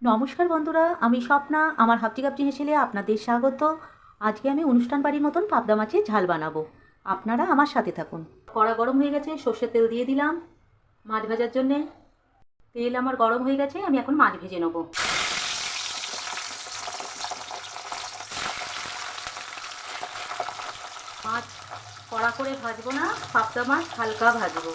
নমস্কার বন্ধুরা, আমি স্বপ্না। আমার হাপচি কাপচি হেসেলে আপনাদের স্বাগত। আজকে আমি অনুষ্ঠান বাড়ির মতন পাবদা মাছের ঝাল বানাবো। আপনারা আমার সাথে থাকুন। কড়া গরম হয়ে গেছে, সর্ষের তেল দিয়ে দিলাম মাছ ভাজার জন্যে। তেল আমার গরম হয়ে গেছে, আমি এখন মাছ ভেজে নেবো। মাছ কড়া করে ভাজবো না, পাবদা মাছ হালকা ভাজবো।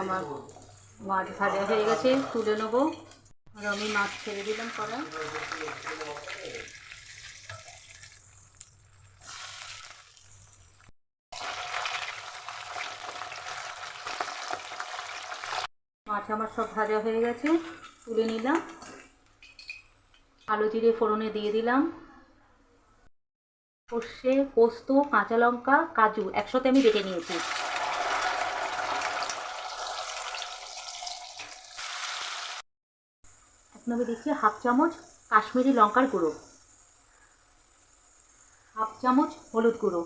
আমার মাছ ভাজা হয়ে গেছে, তুলে নেবো। আর আমি মাছ ছেড়ে দিলাম কড়া। মাছ আমার সব ভাজা হয়ে গেছে, তুলে নিলাম। কালো জিরে ফোড়নে দিয়ে দিলাম। সর্ষে, পোস্ত, কাঁচা লঙ্কা, কাজু একসাথে আমি বেটে নিয়েছি। এখন আমি দিচ্ছি হাফ চামচ কাশ্মীরি লঙ্কার গুঁড়ো, হাফ চামচ হলুদ গুঁড়ো,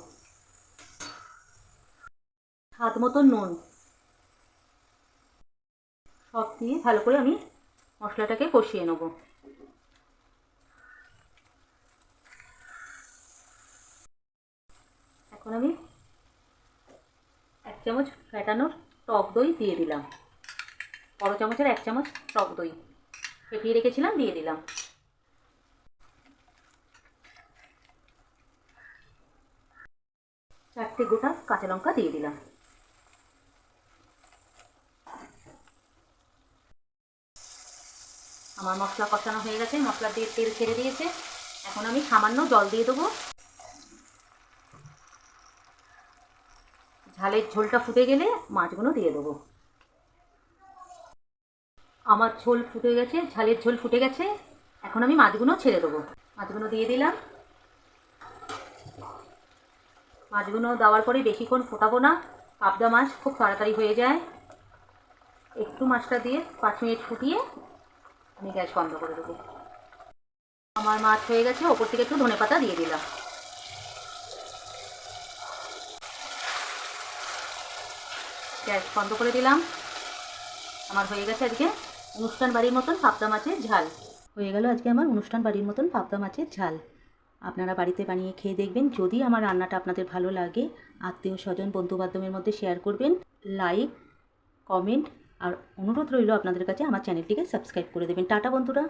স্বাদ মতো নুন। সব দিয়ে ভালো করে আমি মশলাটাকে কষিয়ে নেব। এখন আমি 1 চামচ ফ্যাটানোর টক দই দিয়ে দিলাম। বড় চামচের 1 চামচ টক দই ফেটিয়ে রেখেছিলাম, দিয়ে দিলাম। চারটে গোটা কাঁচা লঙ্কা দিয়ে দিলাম। আমার মশলা কষানো হয়ে গেছে, মশলা দিয়ে তেল ছেড়ে দিয়েছে। এখন আমি সামান্য জল দিয়ে দেবো। ঝালের ঝোলটা ফুটে গেলে মাছগুলো দিয়ে দেবো। আমার ঝোল ফুটে গেছে, ঝালের ঝোল ফুটে গেছে। এখন আমি মাছগুলো ছেড়ে দেবো। মাছগুলো দিয়ে দিলাম। মাছগুলো দেওয়ার পরে বেশিক্ষণ ফোটাবো না, পাবদা মাছ খুব তাড়াতাড়ি হয়ে যায়। একটু মাছটা দিয়ে 5 মিনিট ফুটিয়ে আমি গ্যাস বন্ধ করে দেবো। আমার মাছ হয়ে গেছে, ওপর থেকে একটু ধনেপাতা দিয়ে দিলাম। গ্যাস বন্ধ করে দিলাম। আমার হয়ে গেছে আজকে অনুষ্ঠান বাড়ির মতন পাবদা মাছের ঝাল। হয়ে গেল আজকে আমার অনুষ্ঠান বাড়ির মতন পাবদা মাছের ঝাল। আপনারা বাড়িতে বানিয়ে খেয়ে দেখবেন। যদি আমার রান্নাটা আপনাদের ভালো লাগে, আত্মীয় স্বজন বন্ধুবান্ধবের মধ্যে শেয়ার করবেন। লাইক, কমেন্ট আর অনুরোধ রইল আপনাদের কাছে আমার চ্যানেলটিকে সাবস্ক্রাইব করে দেবেন। টাটা বন্ধুরা।